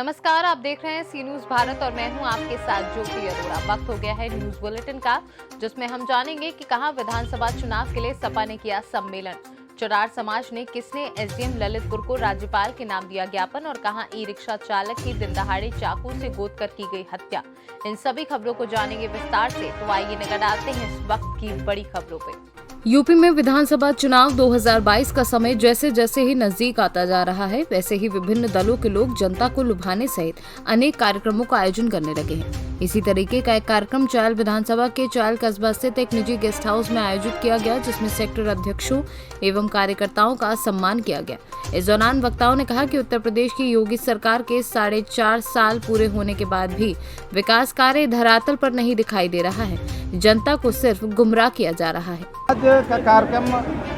नमस्कार, आप देख रहे हैं सी न्यूज भारत और मैं हूं आपके साथ ज्योति अरोड़ा। वक्त हो गया है न्यूज बुलेटिन का, जिसमें हम जानेंगे कि कहां विधानसभा चुनाव के लिए सपा ने किया सम्मेलन, चरार समाज ने किसने एसडीएम ललितपुर को राज्यपाल के नाम दिया ज्ञापन और कहां ई रिक्शा चालक की दिन दहाड़े चाकू से गोद कर की गई हत्या। इन सभी खबरों को जानेंगे विस्तार से, तो आइए नजर डालते हैं इस वक्त की बड़ी खबरों पे। यूपी में विधानसभा चुनाव 2022 का समय जैसे जैसे ही नजदीक आता जा रहा है, वैसे ही विभिन्न दलों के लोग जनता को लुभाने सहित अनेक कार्यक्रमों का आयोजन करने लगे हैं। इसी तरीके का एक कार्यक्रम चायल विधानसभा के चायल कस्बा स्थित एक निजी गेस्ट हाउस में आयोजित किया गया, जिसमें सेक्टर अध्यक्षों एवं कार्यकर्ताओं का सम्मान किया गया। इस दौरान वक्ताओं ने कहा कि उत्तर प्रदेश की योगी सरकार के 4.5 साल पूरे होने के बाद भी विकास कार्य धरातल पर नहीं दिखाई दे रहा है, जनता को सिर्फ गुमराह किया जा रहा है। आज का कार्यक्रम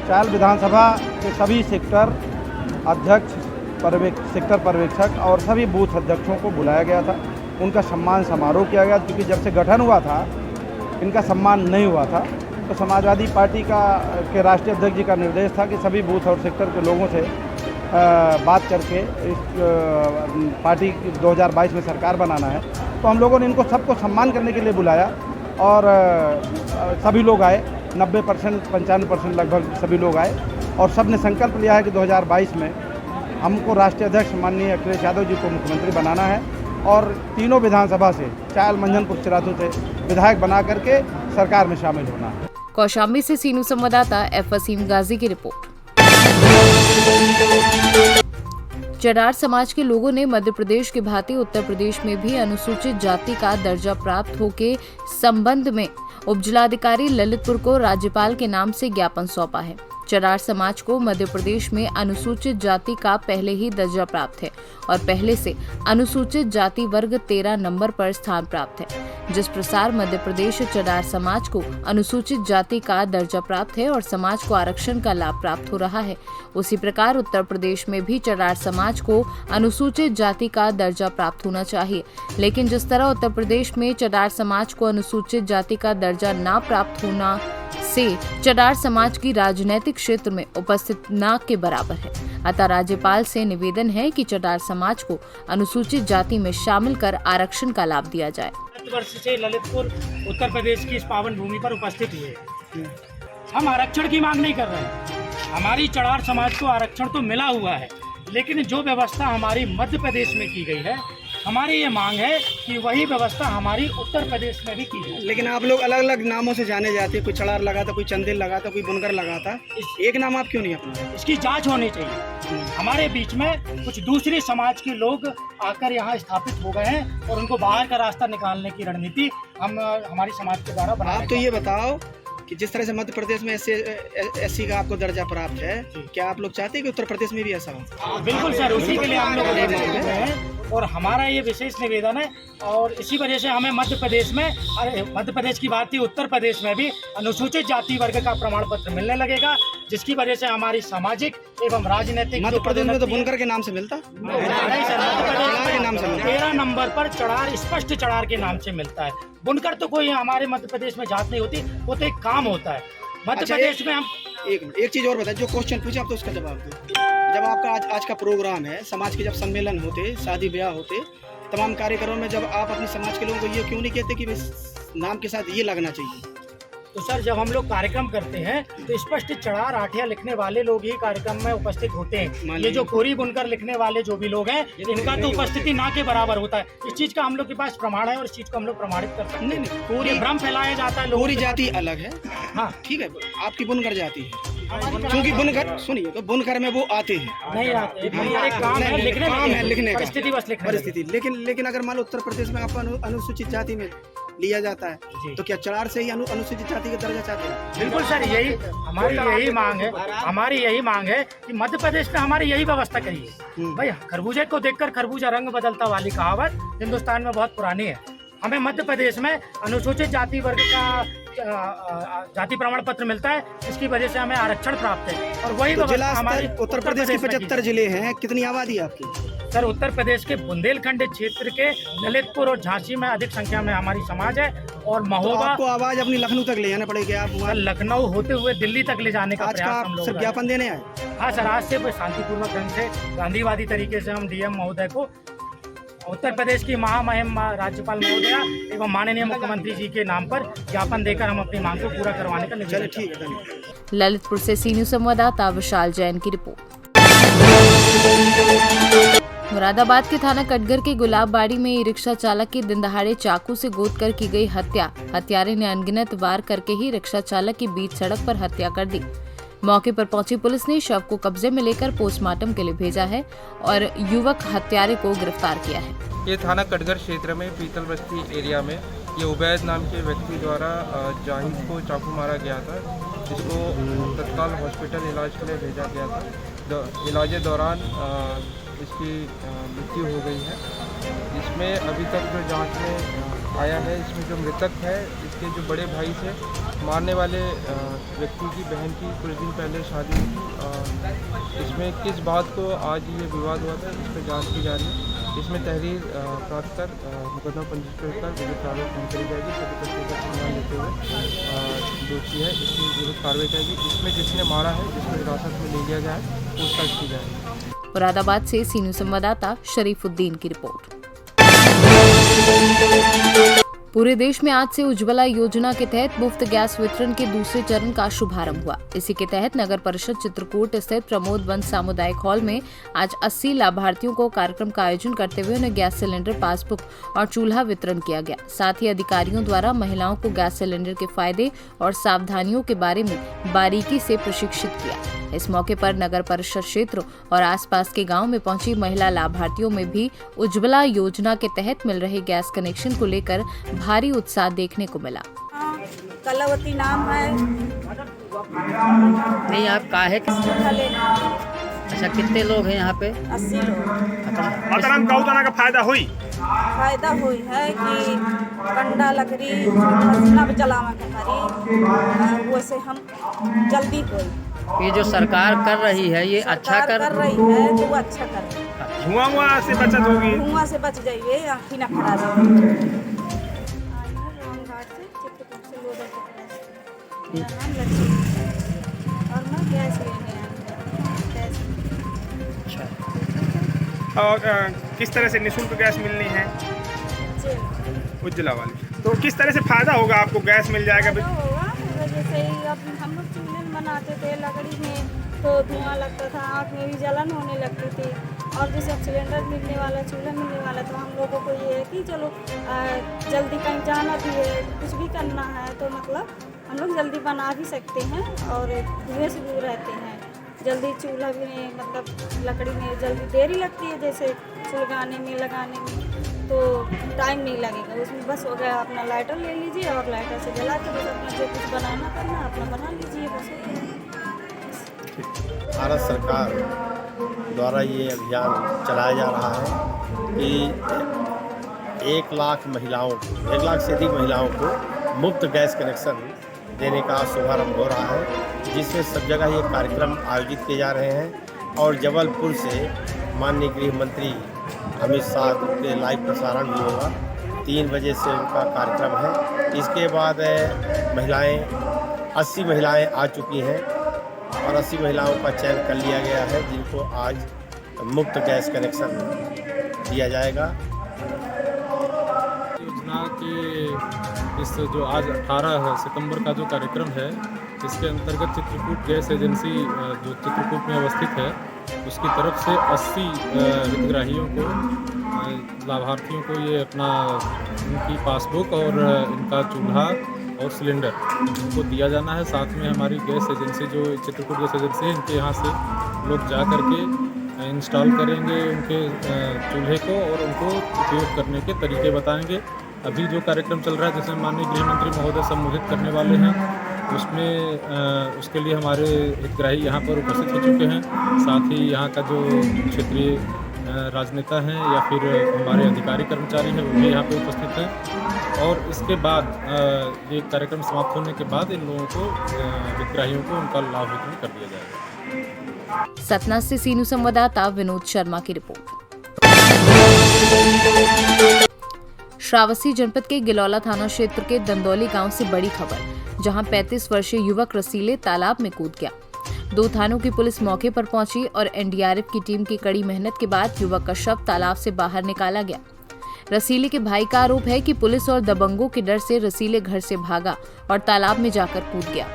चायल विधानसभा के सभी सेक्टर अध्यक्ष, सेक्टर पर्यवेक्षक और सभी बूथ अध्यक्षों को बुलाया गया था। उनका सम्मान समारोह किया गया, क्योंकि जब से गठन हुआ था इनका सम्मान नहीं हुआ था। तो समाजवादी पार्टी के राष्ट्रीय अध्यक्ष जी का निर्देश था कि सभी बूथ और सेक्टर के लोगों से बात करके इस पार्टी 2022 में सरकार बनाना है। तो हम लोगों ने इनको सबको सम्मान करने के लिए बुलाया और सभी लोग आए। 90% 95% लगभग सभी लोग आए और सब ने संकल्प लिया है कि 2022 में हमको राष्ट्रीय अध्यक्ष माननीय अखिलेश यादव जी को मुख्यमंत्री बनाना है और तीनों विधानसभा से चायल मंझनपुर चिरातू से विधायक बना करके सरकार में शामिल होना है। कौशाम्बी से सीनू संवाददाता एफ वसीम गाजी की रिपोर्ट। चरार समाज के लोगों ने मध्य प्रदेश के भांति उत्तर प्रदेश में भी अनुसूचित जाति का दर्जा प्राप्त होके संबंध में उपजिलाधिकारी ललितपुर को राज्यपाल के नाम से ज्ञापन सौंपा है। चरार समाज को मध्य प्रदेश में अनुसूचित जाति का पहले ही दर्जा प्राप्त है और पहले से अनुसूचित जाति वर्ग 13 नंबर पर स्थान प्राप्त है। जिस प्रकार मध्य प्रदेश चरार समाज को अनुसूचित जाति का दर्जा प्राप्त है और समाज को आरक्षण का लाभ प्राप्त हो रहा है, उसी प्रकार उत्तर प्रदेश में भी चरार समाज को अनुसूचित जाति का दर्जा प्राप्त होना चाहिए। लेकिन जिस तरह उत्तर प्रदेश में चरार समाज को अनुसूचित जाति का दर्जा न प्राप्त होना से चरार समाज की राजनीतिक क्षेत्र में उपस्थित न के बराबर है। अतः राज्यपाल से निवेदन है कि चरार समाज को अनुसूचित जाति में शामिल कर आरक्षण का लाभ दिया जाए। वर्ष से ललितपुर उत्तर प्रदेश की इस पावन भूमि पर उपस्थित हुए। हम आरक्षण की मांग नहीं कर रहे हैं। हमारी चरार समाज को आरक्षण तो मिला हुआ है, लेकिन जो व्यवस्था हमारी मध्य प्रदेश में की गई है, हमारी ये मांग है कि वही व्यवस्था हमारी उत्तर प्रदेश में भी की जाए। लेकिन आप लोग अलग अलग नामों से जाने जाते हैं, कोई चरार लगा था, कोई चंदेल लगा था, कोई बुनकर लगा था, एक नाम आप क्यों नहीं अपना? इसकी जांच होनी चाहिए। हमारे बीच में कुछ दूसरी समाज के लोग आकर यहाँ स्थापित हो गए हैं और उनको बाहर का रास्ता निकालने की रणनीति हमारी समाज के द्वारा बनाई। आप तो ये बताओ कि जिस तरह से मध्य प्रदेश में एससी का आपको दर्जा प्राप्त है, क्या आप लोग चाहते हैं कि उत्तर प्रदेश में भी ऐसा हो? बिल्कुल सर, उसी के लिए हम लोग हैं और हमारा ये विशेष निवेदन है। और इसी वजह से हमें मध्य प्रदेश में, मध्य प्रदेश की बात थी, उत्तर प्रदेश में भी अनुसूचित जाति वर्ग का प्रमाण पत्र मिलने लगेगा, जिसकी वजह से हमारी सामाजिक एवं राजनीतिक। मध्य प्रदेश में तो बुनकर के नाम से मिलता नहीं सर, मध्य प्रदेश के नाम से 13 नंबर पर चरार, स्पष्ट चरार के नाम से मिलता है। बुनकर तो कोई हमारे मध्य प्रदेश में जात नहीं होती, वो तो एक काम होता है मध्य प्रदेश में। हम एक चीज और बताए, जो क्वेश्चन पूछे आप तो उसका जवाब दो। जब आपका आज का प्रोग्राम है, समाज के जब सम्मेलन होते, शादी ब्याह होते, तमाम कार्यक्रमों में जब आप अपने समाज के लोगों को ये क्यों नहीं कहते कि नाम के साथ ये लगना चाहिए? तो सर, जब हम लोग कार्यक्रम करते हैं तो स्पष्ट चरार आठिया लिखने वाले लोग ही कार्यक्रम में उपस्थित होते हैं। ये जो कोरी बुनकर लिखने वाले जो भी लोग हैं, इनका तो उपस्थिति ना के बराबर होता है। इस चीज का हम लोग के पास प्रमाण है और इस चीज को हम लोग प्रमाणित कर सकते हैं। पूरी भ्रम फैलाया जाता है। पूरी जाति अलग है, हाँ ठीक है, आपकी बुनकर जाति है, क्योंकि बुनकर, सुनिए, तो बुनकर में वो आते हैं, नहीं आते, काम है लिखने का, परिस्थिति। लेकिन अगर मान लो उत्तर प्रदेश में आपको अनुसूचित जाति में लिया जाता है, तो क्या चरार से ही अनुसूचित जाति का दर्जा चाहते हैं? बिल्कुल सर, यही हमारी यही मांग है कि मध्य प्रदेश में हमारी यही व्यवस्था करिए। भाई, खरबूजे को देखकर खरबूजा रंग बदलता वाली कहावत हिंदुस्तान में बहुत पुरानी है। हमें मध्य प्रदेश में अनुसूचित जाति वर्ग का जाति प्रमाण पत्र मिलता है, इसकी वजह से हमें आरक्षण प्राप्त है। और वही तो जिला उत्तर प्रदेश के 75 जिले हैं, कितनी आबादी है आपकी? सर, उत्तर प्रदेश के बुंदेलखंड क्षेत्र के ललितपुर और झांसी में अधिक संख्या में हमारी समाज है और महोबा। तो आपको आवाज अपनी लखनऊ तक ले जाना पड़ेगी। आप लखनऊ होते हुए दिल्ली तक ले जाने का प्रयास हम लोग ज्ञापन देने आए? हाँ सर, आज से शांतिपूर्वक ढंग से गांधीवादी तरीके से हम डीएम महोदय को उत्तर प्रदेश की महामहिम राज्यपाल महोदया एवं माननीय मुख्यमंत्री जी के नाम पर ज्ञापन देकर हम अपनी मांग को पूरा करवाने का निवेदन चलिए ठीक है, धन्यवाद। ललितपुर से सी न्यूज संवाददाता विशाल जैन की रिपोर्ट। मुरादाबाद के थाना कटघर के गुलाबबाड़ी में ई रिक्शा चालक की दिन दहाड़े चाकू से गोद कर की गई हत्या। हत्यारे ने अनगिनत वार करके ही रिक्शा चालक की बीच सड़क पर हत्या कर दी। मौके पर पहुंची पुलिस ने शव को कब्जे में लेकर पोस्टमार्टम के लिए भेजा है और युवक हत्यारे को गिरफ्तार किया है। ये थाना कटघर क्षेत्र में पीतल बस्ती एरिया में ये उबैद नाम के व्यक्ति द्वारा जाहिद को चाकू मारा गया था, जिसको तत्काल हॉस्पिटल इलाज के लिए भेजा गया था। इलाज दौरान इसकी मृत्यु हो गई है। इसमें अभी तक जो जांच में आया है, इसमें जो मृतक है इसके जो बड़े भाई थे, मारने वाले व्यक्ति की बहन की कुछ दिन पहले शादी हुई थी। इसमें किस बात को आज ये विवाद हुआ था, इस पर जाँच की जा रही है। इसमें तहरीर प्राप्त कर मुकदमा पंजीकृत कर विधिक कार्रवाई करी जाएगी। सभी तथ्यों का संज्ञान लेते हुए दोषी है इसकी विरुद्ध कार्रवाई जाएगी। इसमें जिसने मारा है, जिसको हिरासत में ले लिया गया है, पूछताछ की जाएगी। मुरादाबाद से सी न्यूज संवाददाता शरीफुद्दीन की रिपोर्ट। पूरे देश में आज से उज्ज्वला योजना के तहत मुफ्त गैस वितरण के दूसरे चरण का शुभारंभ हुआ। इसी के तहत नगर परिषद चित्रकूट स्थित प्रमोद वन सामुदायिक हॉल में आज 80 लाभार्थियों को कार्यक्रम का आयोजन करते हुए उन्हें गैस सिलेंडर, पासबुक और चूल्हा वितरण किया गया। साथ ही अधिकारियों द्वारा महिलाओं को गैस सिलेंडर के फायदे और सावधानियों के बारे में बारीकी से प्रशिक्षित किया। इस मौके पर नगर परिषद क्षेत्र और आसपास के गांव में पहुंची महिला लाभार्थियों में भी उज्ज्वला योजना के तहत मिल रहे गैस कनेक्शन को लेकर भारी उत्साह देखने को मिला। कलावती नाम है। नहीं, आप का है अच्छा, कितने लोग हैं यहाँ पे? 80 लोग। मतदान का फायदा हुई है कि कंडा लकड़ी न जलावा करी, वैसे हम जल्दी होई। ये जो सरकार कर रही है ये अच्छा कर रही है, तो वो अच्छा कर रही है। धुआं से बचत होगी, धुआं से बच जाइए, आँखी न खराब होगी। और मैं गैस लेने और किस तरह से निःशुल्क गैस मिलनी है? उज्ज्वला वाली। तो किस तरह से फायदा होगा आपको? गैस मिल जाएगा। जैसे अब हम लोग चूल्हे में बनाते थे लकड़ी में, तो धुआं लगता था, आँख में भी जलन होने लगती थी। और जैसे अब सिलेंडर मिलने वाला, चूल्हा मिलने वाला, तो हम लोगों को ये है कि चलो जल्दी कहीं जाना भी है, कुछ भी करना है, तो मतलब हम लोग जल्दी बना भी सकते हैं और धुएं से दूर रहते हैं। जल्दी चूल्हा भी नहीं, मतलब लकड़ी में जल्दी देरी लगती है, जैसे सुलगाने में, लगाने में, तो टाइम नहीं लगेगा। उसमें बस हो गया, अपना लाइटर ले लीजिए और लाइटर से जला के बस अपना जो कुछ बनाना करना अपना बना लीजिए, बस। भारत सरकार द्वारा ये अभियान चलाया जा रहा है कि 1 लाख महिलाओं को, 1 लाख से अधिक महिलाओं को मुफ्त गैस कनेक्शन देने का शुभारंभ हो रहा है, जिसमें सब जगह ये कार्यक्रम आयोजित किए जा रहे हैं। और जबलपुर से माननीय गृह मंत्री अमित शाह के लाइव प्रसारण भी होगा। 3 बजे से उनका कार्यक्रम है। इसके बाद महिलाएं 80 महिलाएं आ चुकी हैं और 80 महिलाओं का चयन कर लिया गया है, जिनको आज मुफ्त गैस कनेक्शन दिया जाएगा। योजना के इस जो आज 18 सितंबर का जो कार्यक्रम है, इसके अंतर्गत चित्रकूट गैस एजेंसी जो चित्रकूट में अवस्थित है, उसकी तरफ से 80 हितग्राहियों को, लाभार्थियों को ये अपना उनकी पासबुक और इनका चूल्हा और सिलेंडर इनको दिया जाना है। साथ में हमारी गैस एजेंसी जो चित्रकूट गैस एजेंसी है, इनके यहाँ से लोग जा कर के इंस्टॉल करेंगे उनके चूल्हे को और उनको उपयोग करने के तरीके बताएंगे। अभी जो कार्यक्रम चल रहा है, जिसमें माननीय गृह मंत्री महोदय संबोधित करने वाले हैं, उसमें उसके लिए हमारे हितग्राही यहाँ पर उपस्थित हो चुके हैं। साथ ही यहाँ का जो क्षेत्रीय राजनेता हैं या फिर हमारे अधिकारी कर्मचारी हैं, वो भी यहाँ पे उपस्थित हैं। और इसके बाद ये कार्यक्रम समाप्त होने के बाद इन लोगों को, हितग्राहियों को, उनका लाभ वितरण कर दिया जाएगा। सतना से सी न्यूज संवाददाता विनोद शर्मा की रिपोर्ट। श्रावस्ती जनपद के गिलौला थाना क्षेत्र के दंदौली गांव से बड़ी खबर, जहां 35 वर्षीय युवक रसीले तालाब में कूद गया। 2 थानों की पुलिस मौके पर पहुंची और एनडीआरएफ की टीम की कड़ी मेहनत के बाद युवक का शव तालाब से बाहर निकाला गया। रसीले के भाई का आरोप है कि पुलिस और दबंगों के डर से रसीले घर से भागा और तालाब में जाकर कूद गया।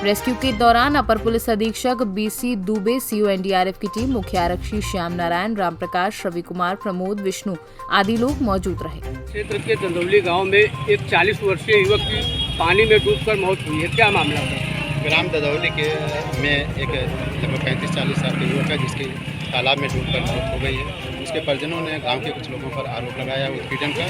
रेस्क्यू के दौरान अपर पुलिस अधीक्षक BC दुबे, CO NDRF की टीम, मुख्य आरक्षी श्याम नारायण, राम प्रकाश, रवि कुमार, प्रमोद, विष्णु आदि लोग मौजूद रहे। क्षेत्र के दंदौली गांव में एक 40 वर्षीय युवक की पानी में डूबकर मौत हुई है, क्या मामला है? ग्राम ददौली में एक लगभग 35-40 साल के युवक है जिसकी तालाब में डूबकर मौत हो गई है। उसके परिजनों ने गांव के कुछ लोगों पर आरोप लगाया उत्पीड़न का।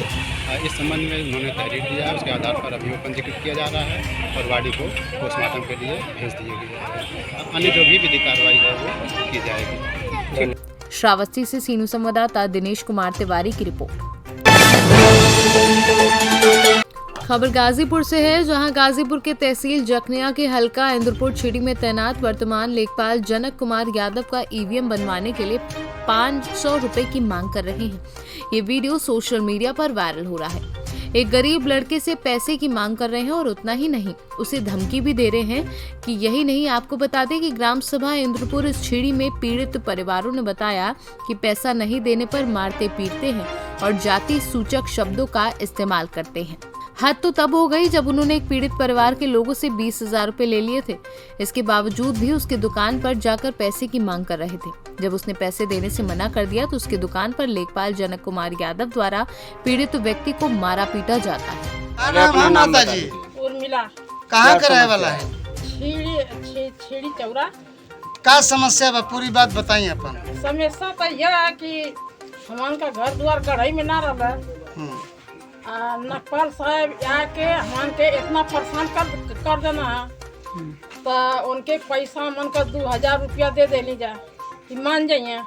इस संबंध में उन्होंने तहरीर दिया, उसके आधार पर अभियोग पंजीकृत किया जा रहा है और बॉडी को पोस्टमार्टम के लिए भेज दिए गए हैं। अन्य जो भी विधि कार्रवाई है वो की जाएगी। श्रावस्ती से सीनू संवाददाता दिनेश कुमार तिवारी की रिपोर्ट। खबर गाजीपुर से है, जहां गाजीपुर के तहसील जखनिया के हल्का इंद्रपुर छिड़ी में तैनात वर्तमान लेखपाल जनक कुमार यादव का EVM बनवाने के लिए 500 रुपए की मांग कर रहे हैं। ये वीडियो सोशल मीडिया पर वायरल हो रहा है। एक गरीब लड़के से पैसे की मांग कर रहे हैं और उतना ही नहीं, उसे धमकी भी दे रहे हैं कि यही नहीं। आपको बता दें कि ग्राम सभा इंद्रपुर इस छिड़ी में पीड़ित परिवारों ने बताया कि पैसा नहीं देने पर मारते पीटते हैं और जाति सूचक शब्दों का इस्तेमाल करते हैं। हद तो तब हो गई जब उन्होंने एक पीड़ित परिवार के लोगों से 20,000 रुपए ले लिए थे। इसके बावजूद भी उसके दुकान पर जाकर पैसे की मांग कर रहे थे। जब उसने पैसे देने से मना कर दिया तो उसके दुकान पर लेखपाल जनक कुमार यादव द्वारा पीड़ित व्यक्ति को मारा पीटा जाता है। माता जी उर्मिला कहाँ का रहे वाला है? छेड़ी चौरा। का समस्या बा, पूरी बात बताइए अपन। समस्या तो यह है कि हमान का घर द्वार गढ़ाई में ना रहा। नकपाल साहब आके हमान के इतना परेशान कर देना तो उनके पैसा मन का 2,000 रुपया दे देली जा कि मान जाइए।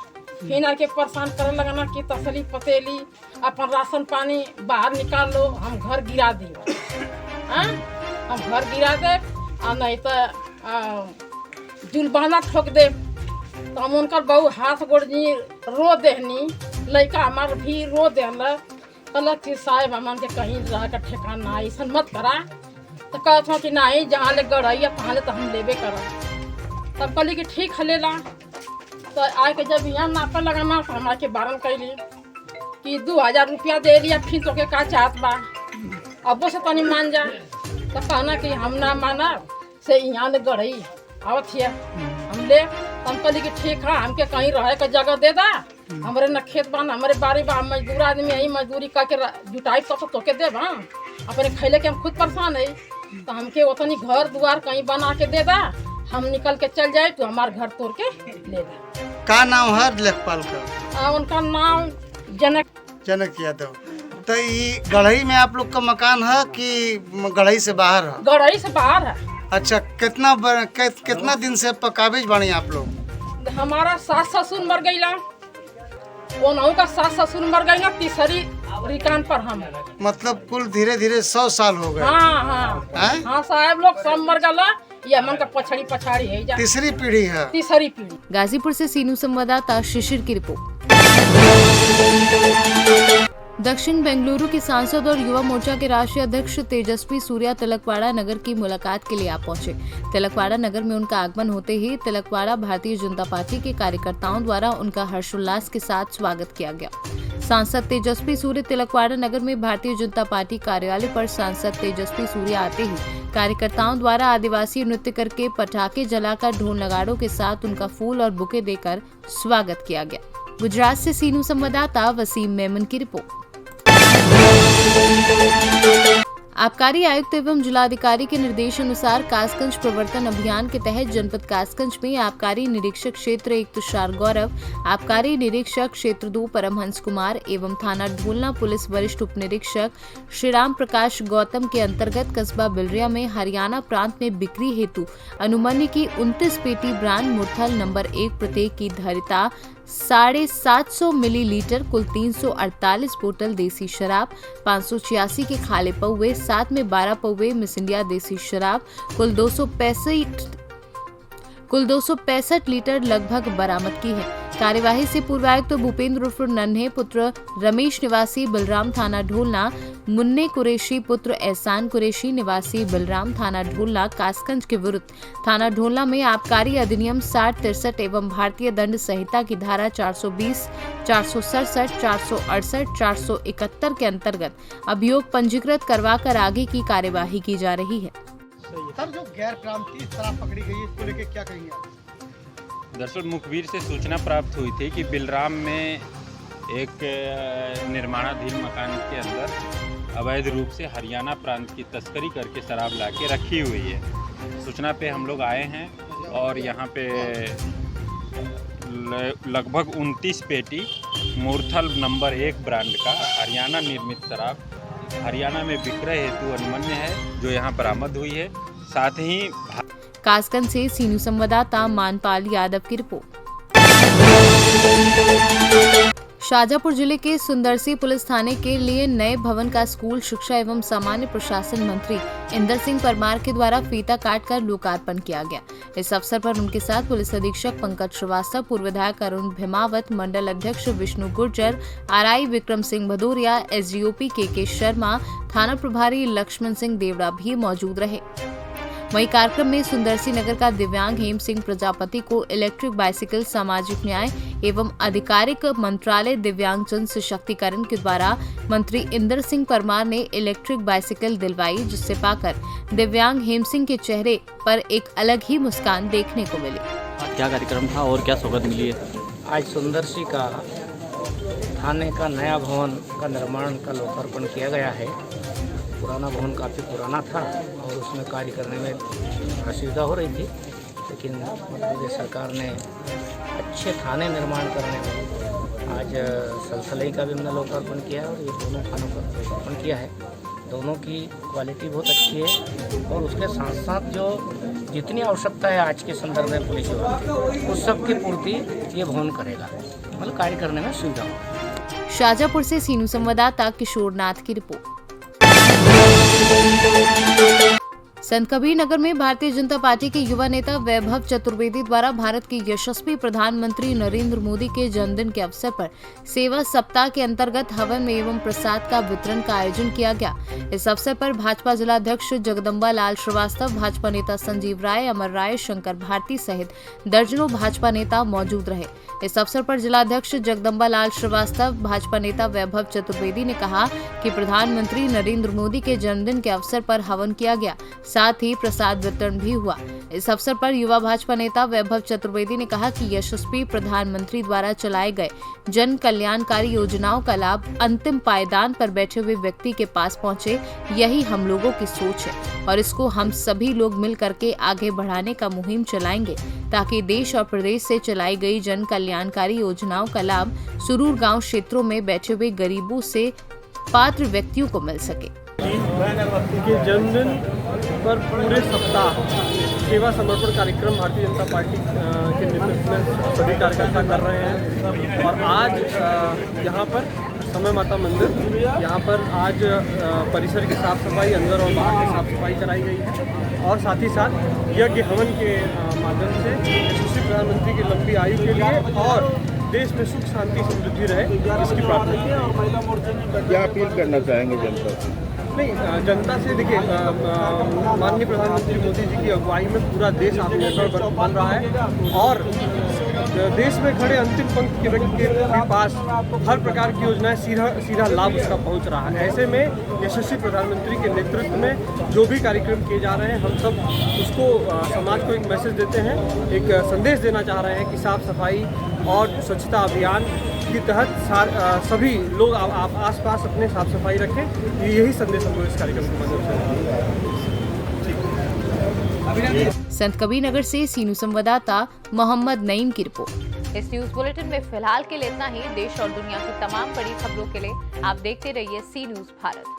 फिर आके परेशान करे लगना कि तसली पतेली अपन राशन पानी बाहर निकाल लो, हम घर गिरा दी। हम घर गिरा दे और नहीं तो जुलबाना ठोक दे। तो हम उनका बहु हाथ गोड़ रो देहनी, लड़का हमार भी रो देहल। अलग चीज साहब हमन के कहीं रह का ठिकाना ऐसा मत करा। तो कहता कि नहीं, जहाँ ले गढ़ैया तहाँ ले तो हम लेबे करा। तब कहली कि ठीक है ले ला। तो आके जब यहाँ नापे लगाना तो हमारे के बारन कैली कि 2,000 रुपया दे लिया, फिर तो के का चाहत बा, अब से तनी मान जा। तो कहना कि हम ना माना से यहाँ ले गढ़ई आवत हिया हम ले। हम कहली कि ठीक है, हमके कहीं रहे का जगह दे दा। हमारे न खेत बा न हमारे बारी बा, मजदूर आदमी यही मजदूरी करके जुटाई तो तोके दे बा। अपने खैले के हम खुद परेशान है। तो हमके उतनी घर द्वार कहीं बना के दे दा, हम निकल के चल जाए तो हमारे घर तोड़ के ले दा। का नाम है लेखपाल का? उनका नाम जनक यादव। तो ये गढ़ई में आप लोग का मकान है कि गढ़ई से बाहर है? गढ़ई से बाहर है। अच्छा, कितना दिन से पकाबिज बनी आप लोग? हमारा सास ससुर मर गईला, वो का सास ससुर मर गई ना, तीसरी रिकान पर हम। मतलब कुल धीरे धीरे 100 साल हो गए। हाँ साहब लोग सब मर गला। ये मन का पछाड़ी है जा। तीसरी पीढ़ी है। तीसरी पीढ़ी। गाजीपुर से सीनू संवाददाता शिशिर की रिपोर्ट। दक्षिण बेंगलुरु के सांसद और युवा मोर्चा के राष्ट्रीय अध्यक्ष तेजस्वी सूर्या तिलकवाड़ा नगर की मुलाकात के लिए आ पहुंचे। तिलकवाड़ा नगर में उनका आगमन होते ही तिलकवाड़ा भारतीय जनता पार्टी के कार्यकर्ताओं द्वारा उनका हर्षोल्लास के साथ स्वागत किया गया। सांसद तेजस्वी सूर्य तिलकवाड़ा नगर में भारतीय जनता पार्टी कार्यालय पर सांसद तेजस्वी सूर्य आते ही कार्यकर्ताओं द्वारा आदिवासी नृत्य करके, पटाखे जलाकर, ढोल नगाड़ों के साथ उनका फूल और बुके देकर स्वागत किया गया। गुजरात से सीनू संवाददाता वसीम मेमन की रिपोर्ट। आबकारी आयुक्त एवं जिलाधिकारी के निर्देशानुसार कासगंज प्रवर्तन अभियान के तहत जनपद कासगंज में आबकारी निरीक्षक क्षेत्र 1 तुषार गौरव, आबकारी निरीक्षक क्षेत्र 2 परमहंस कुमार एवं थाना ढोलना पुलिस वरिष्ठ उप निरीक्षक श्री राम प्रकाश गौतम के अंतर्गत कस्बा बिलरिया में हरियाणा प्रांत में बिक्री हेतु अनुमन्य की 29 पेटी ब्रांड मुरथल नंबर 1 प्रत्येक की धारिता 750 मिलीलीटर, कुल 348 बोतल देसी शराब, 586 के खाले पौवे, साथ में 12 पौवे मिस इंडिया देसी शराब, कुल 265 लीटर लगभग बरामद की है। कार्यवाही से पूर्व आयुक्त भूपेंद्र उर्फ नन्हे पुत्र रमेश निवासी बलराम थाना ढोलना, मुन्ने कुरैशी पुत्र एहसान कुरैशी निवासी बलराम थाना ढोलना कासगंज के विरुद्ध थाना ढोलना में आबकारी अधिनियम 60-63 एवं भारतीय दंड संहिता की धारा 420, 467, 468, 471 के अंतर्गत अभियोग पंजीकृत करवाकर आगे की कार्यवाही की जा रही है। सर, जो गैर क्रांति शराब पकड़ी गई है, इसको लेके क्या कहेंगे आप? दरअसल मुखबिर से सूचना प्राप्त हुई थी कि बिलराम में एक निर्माणाधीन मकान के अंदर अवैध रूप से हरियाणा प्रांत की तस्करी करके शराब लाके रखी हुई है। सूचना पे हम लोग आए हैं और यहाँ पे लगभग 29 पेटी मूर्थल नंबर 1 ब्रांड का हरियाणा निर्मित शराब हरियाणा में विक्रय हेतु अनुमन्य है, जो यहाँ बरामद हुई है। साथ ही कासगंज से सीनू संवाददाता मानपाल यादव की रिपोर्ट। शाजापुर जिले के सुंदरसी पुलिस थाने के लिए नए भवन का स्कूल शिक्षा एवं सामान्य प्रशासन मंत्री इंदर सिंह परमार के द्वारा फीता काटकर लोकार्पण किया गया। इस अवसर पर उनके साथ पुलिस अधीक्षक पंकज श्रीवास्तव, पूर्व विधायक अरुण भीमावत, मंडल अध्यक्ष विष्णु गुर्जर, आरआई विक्रम सिंह भदौरिया, एसडीओपी के शर्मा, थाना प्रभारी लक्ष्मण सिंह देवड़ा भी मौजूद रहे। वहीं कार्यक्रम में सुंदरसी नगर का दिव्यांग हेम सिंह प्रजापति को इलेक्ट्रिक बाइसिकल सामाजिक न्याय एवं आधिकारिक मंत्रालय दिव्यांगजन सशक्तिकरण के द्वारा मंत्री इंदर सिंह परमार ने इलेक्ट्रिक बाइसिकल दिलवाई, जिससे पाकर दिव्यांग हेम सिंह के चेहरे पर एक अलग ही मुस्कान देखने को मिली। क्या कार्यक्रम था और क्या सौगात मिली है? आज सुंदरसी का थाने का नया भवन का निर्माण का लोकार्पण किया गया है। पुराना भवन काफ़ी पुराना था और उसमें कार्य करने में असुविधा हो रही थी, लेकिन मध्य प्रदेश सरकार ने अच्छे थाने निर्माण करने में आज सलसलई का भी हमने लोकार्पण किया है और ये दोनों थानों का लोकार्पण किया है। दोनों की क्वालिटी बहुत अच्छी है और उसके साथ साथ जो जितनी आवश्यकता है आज के संदर्भ में पुलिस विभाग की, उस सब की पूर्ति ये भवन करेगा, मतलब कार्य करने में सुविधा हो। शाजापुर से सीनू संवाददाता किशोर नाथ की रिपोर्ट। संत कबीर नगर में भारतीय जनता पार्टी के युवा नेता वैभव चतुर्वेदी द्वारा भारत के यशस्वी प्रधानमंत्री नरेंद्र मोदी के जन्मदिन के अवसर पर सेवा सप्ताह के अंतर्गत हवन एवं प्रसाद का वितरण का आयोजन किया गया। इस अवसर पर भाजपा जिलाध्यक्ष जगदम्बा लाल श्रीवास्तव, भाजपा नेता संजीव राय, अमर राय, शंकर भारती सहित दर्जनों भाजपा नेता मौजूद रहे। इस अवसर पर जिलाध्यक्ष जगदम्बा लाल श्रीवास्तव, भाजपा नेता वैभव चतुर्वेदी ने कहा कि प्रधानमंत्री नरेंद्र मोदी के जन्मदिन के अवसर पर हवन किया गया, साथ ही प्रसाद वितरण भी हुआ। इस अवसर पर युवा भाजपा नेता वैभव चतुर्वेदी ने कहा कि यशस्वी प्रधानमंत्री द्वारा चलाए गए जन कल्याणकारी योजनाओं का लाभ अंतिम पायदान पर बैठे हुए व्यक्ति के पास पहुंचे, यही हम लोगों की सोच है और इसको हम सभी लोग मिल करके आगे बढ़ाने का मुहिम चलाएंगे, ताकि देश और प्रदेश से चलाई गई जन कल्याणकारी योजनाओं का लाभ सुरूर गांव क्षेत्रों में बैठे हुए गरीबों से पात्र व्यक्तियों को मिल सके। के जन्मदिन पर पूरे सप्ताह सेवा समर्पण कार्यक्रम भारतीय जनता पार्टी के नेतृत्व में सभी कार्यकर्ता कर रहे हैं और आज यहाँ पर समय माता मंदिर, यहाँ पर आज परिसर की साफ सफाई, अंदर और बाहर की साफ सफाई कराई गई है और साथ ही साथ यज्ञ हवन के माध्यम से यशस्वी प्रधानमंत्री की लंबी आयु के लिए और देश में सुख शांति समृद्धि रहे, इसकी प्रार्थना की। क्या अपील करना चाहेंगे जनता से? नहीं, जनता से देखिए, माननीय प्रधानमंत्री मोदी जी की अगुवाई में पूरा देश आत्मनिर्भर बन रहा है और देश में खड़े अंतिम पंक्ति के व्यक्ति के पास हर प्रकार की योजनाएं सीधा लाभ उसका पहुंच रहा है। ऐसे में यशस्वी प्रधानमंत्री के नेतृत्व में जो भी कार्यक्रम किए जा रहे हैं, हम सब उसको समाज को एक मैसेज देते हैं, एक संदेश देना चाह रहे हैं कि साफ सफाई और स्वच्छता अभियान के तहत सभी लोग आप आसपास अपने साफ सफाई रखें। यही संदेश हम लोग इस कार्यक्रम के माध्यम से। संत कबीर नगर से सीनू संवाददाता मोहम्मद नईम की रिपोर्ट। इस न्यूज बुलेटिन में फिलहाल के लिए इतना ही। देश और दुनिया की तमाम बड़ी खबरों के लिए आप देखते रहिए सी न्यूज भारत।